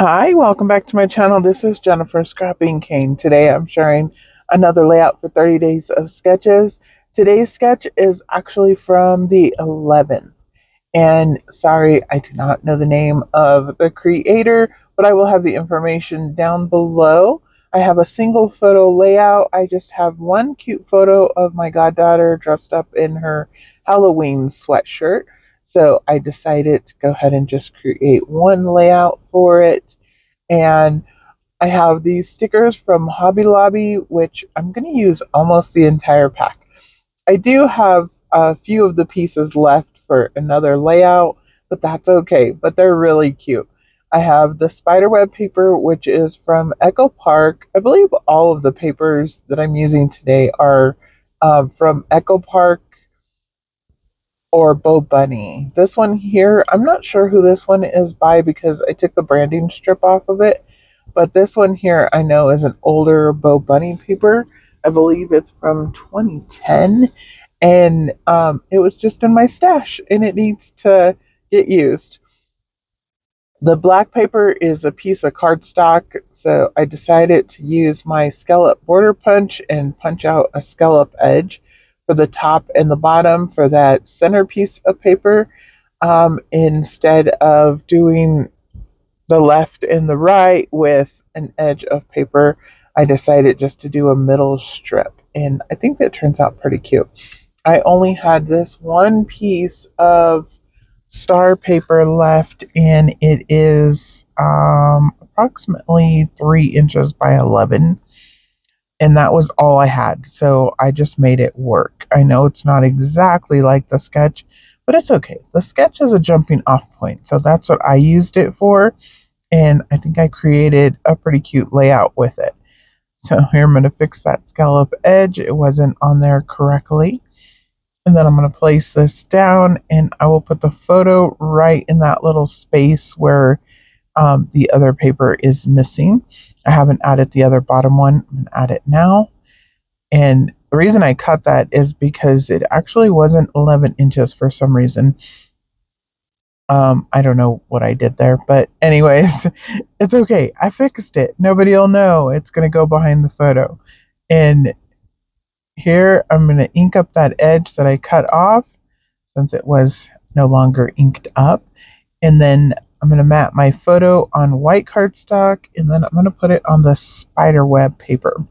Hi, welcome back to my channel. This is Jennifer Scrapping Kane. Today I'm sharing another layout for 30 days of sketches. Today's sketch is actually from the 11th. And sorry, I do not know the name of the creator, but I will have the information down below. I have a single photo layout. I just have one cute photo of my goddaughter dressed up in her Halloween sweatshirt. So I decided to go ahead and just create one layout for it. And I have these stickers from Hobby Lobby, which I'm going to use almost the entire pack. I do have a few of the pieces left for another layout, but that's okay. But they're really cute. I have the spiderweb paper, which is from Echo Park. I believe all of the papers that I'm using today are from Echo Park or Bo Bunny. This one here, I'm not sure who this one is by because I took the branding strip off of it. But this one here I know is an older Bo Bunny paper. I believe it's from 2010. And it was just in my stash and it needs to get used. The black paper is a piece of cardstock, so I decided to use my scallop border punch and punch out a scallop edge for the top and the bottom for that centerpiece of paper, instead of doing the left and the right with an edge of paper. I decided just to do a middle strip, and I think that turns out pretty cute. I only had this one piece of star paper left, and it is approximately 3 inches by 11. And that was all I had. So I just made it work. I know it's not exactly like the sketch, but it's okay. The sketch is a jumping off point. So that's what I used it for. And I think I created a pretty cute layout with it. So here I'm going to fix that scallop edge. It wasn't on there correctly. And then I'm going to place this down and I will put the photo right in that little space where the other paper is missing. I haven't added the other bottom one. I'm going to add it now. And the reason I cut that is because it actually wasn't 11 inches for some reason. I don't know what I did there, but anyways, it's okay. I fixed it. Nobody will know. It's going to go behind the photo. And here I'm going to ink up that edge that I cut off since it was no longer inked up. And then I'm going to mat my photo on white cardstock and then I'm going to put it on the spider web paper.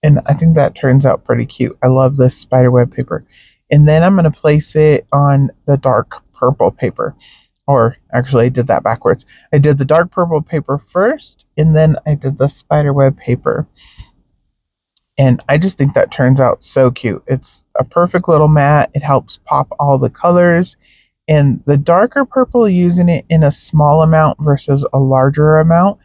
And I think that turns out pretty cute. I love this spider web paper. And then I'm going to place it on the dark purple paper. Or actually, I did that backwards. I did the dark purple paper first, and then I did the spider web paper. And I just think that turns out so cute. It's a perfect little mat. It helps pop all the colors. And the darker purple, using it in a small amount versus a larger amount,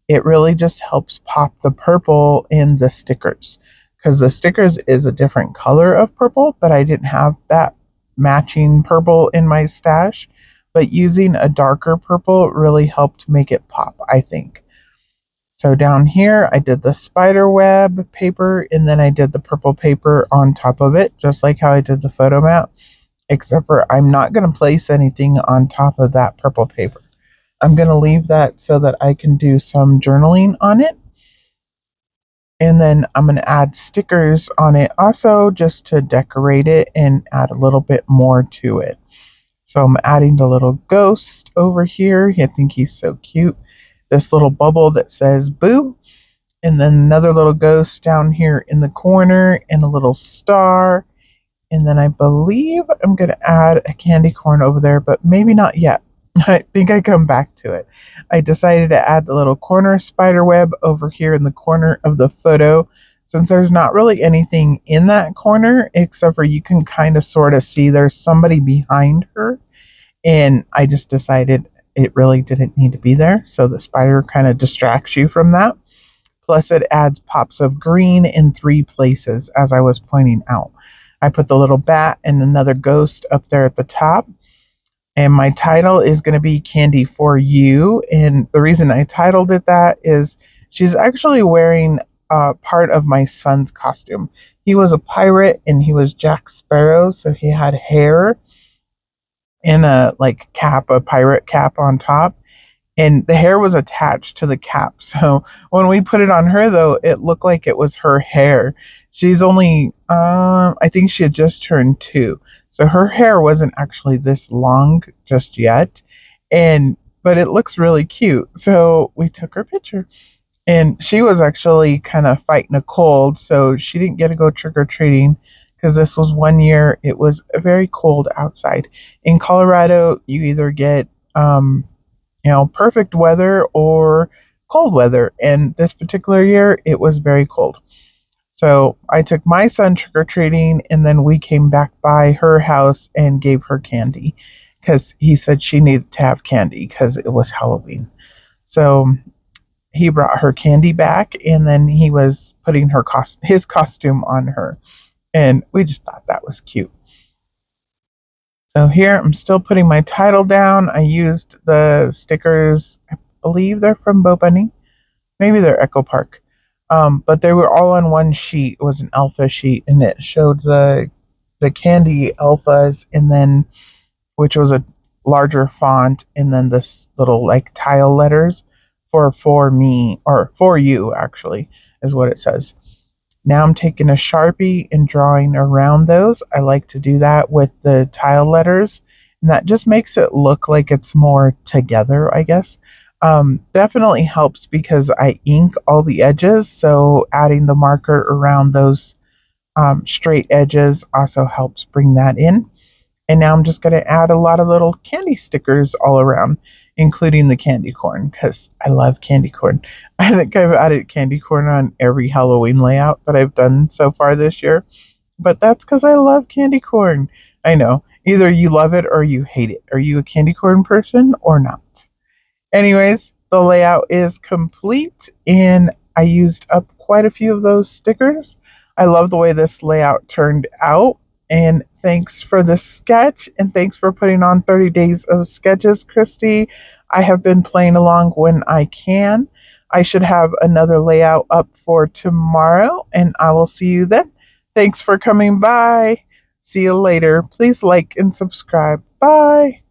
it really just helps pop the purple in the stickers. Because the stickers is a different color of purple, but I didn't have that matching purple in my stash. But using a darker purple really helped make it pop, I think. So down here, I did the spider web paper and then I did the purple paper on top of it, just like how I did the photo mat, except for I'm not going to place anything on top of that purple paper. I'm going to leave that so that I can do some journaling on it. And then I'm going to add stickers on it also just to decorate it and add a little bit more to it. So I'm adding the little ghost over here. I think he's so cute. This little bubble that says boo. And then another little ghost down here in the corner and a little star. And then I believe I'm going to add a candy corn over there, but maybe not yet. I think I come back to it. I decided to add the little corner spider web over here in the corner of the photo since there's not really anything in that corner except for you can kind of sort of see there's somebody behind her. And I just decided it really didn't need to be there. So the spider kind of distracts you from that. Plus, it adds pops of green in 3 places, as I was pointing out. I put the little bat and another ghost up there at the top. And my title is going to be Candy for You. And the reason I titled it that is she's actually wearing part of my son's costume. He was a pirate and he was Jack Sparrow, so he had hair and a like cap, a pirate cap on top. and the hair was attached to the cap. So when we put it on her, though, it looked like it was her hair. She's only, I think she had just turned 2, so her hair wasn't actually this long just yet, and but it looks really cute. So we took her picture, and she was actually kind of fighting a cold, so she didn't get to go trick or treating because this was one year it was very cold outside. In Colorado, you either get perfect weather or cold weather. And this particular year, it was very cold. So I took my son trick or treating, and then we came back by her house and gave her candy because he said she needed to have candy because it was Halloween. So he brought her candy back, and then he was putting his costume on her, and we just thought that was cute. So here I'm still putting my title down. I used the stickers. I believe they're from Bo Bunny. Maybe they're Echo Park. But they were all on one sheet. It was an alpha sheet, and it showed the candy alphas, and then which was a larger font, and then this little like tile letters for me, or for you actually, is what it says. Now I'm taking a Sharpie and drawing around those. I like to do that with the tile letters, and that just makes it look like it's more together, I guess. Definitely helps because I ink all the edges, so adding the marker around those straight edges also helps bring that in. And now I'm just going to add a lot of little candy stickers all around, including the candy corn, because I love candy corn. I think I've added candy corn on every Halloween layout that I've done so far this year. But that's because I love candy corn. I know. Either you love it or you hate it. Are you a candy corn person or not? Anyways, the layout is complete, and I used up quite a few of those stickers. I love the way this layout turned out, and thanks for the sketch, and thanks for putting on 30 days of sketches, Christy. I have been playing along when I can. I should have another layout up for tomorrow, and I will see you then. Thanks for coming by. See you later. Please like and subscribe. Bye.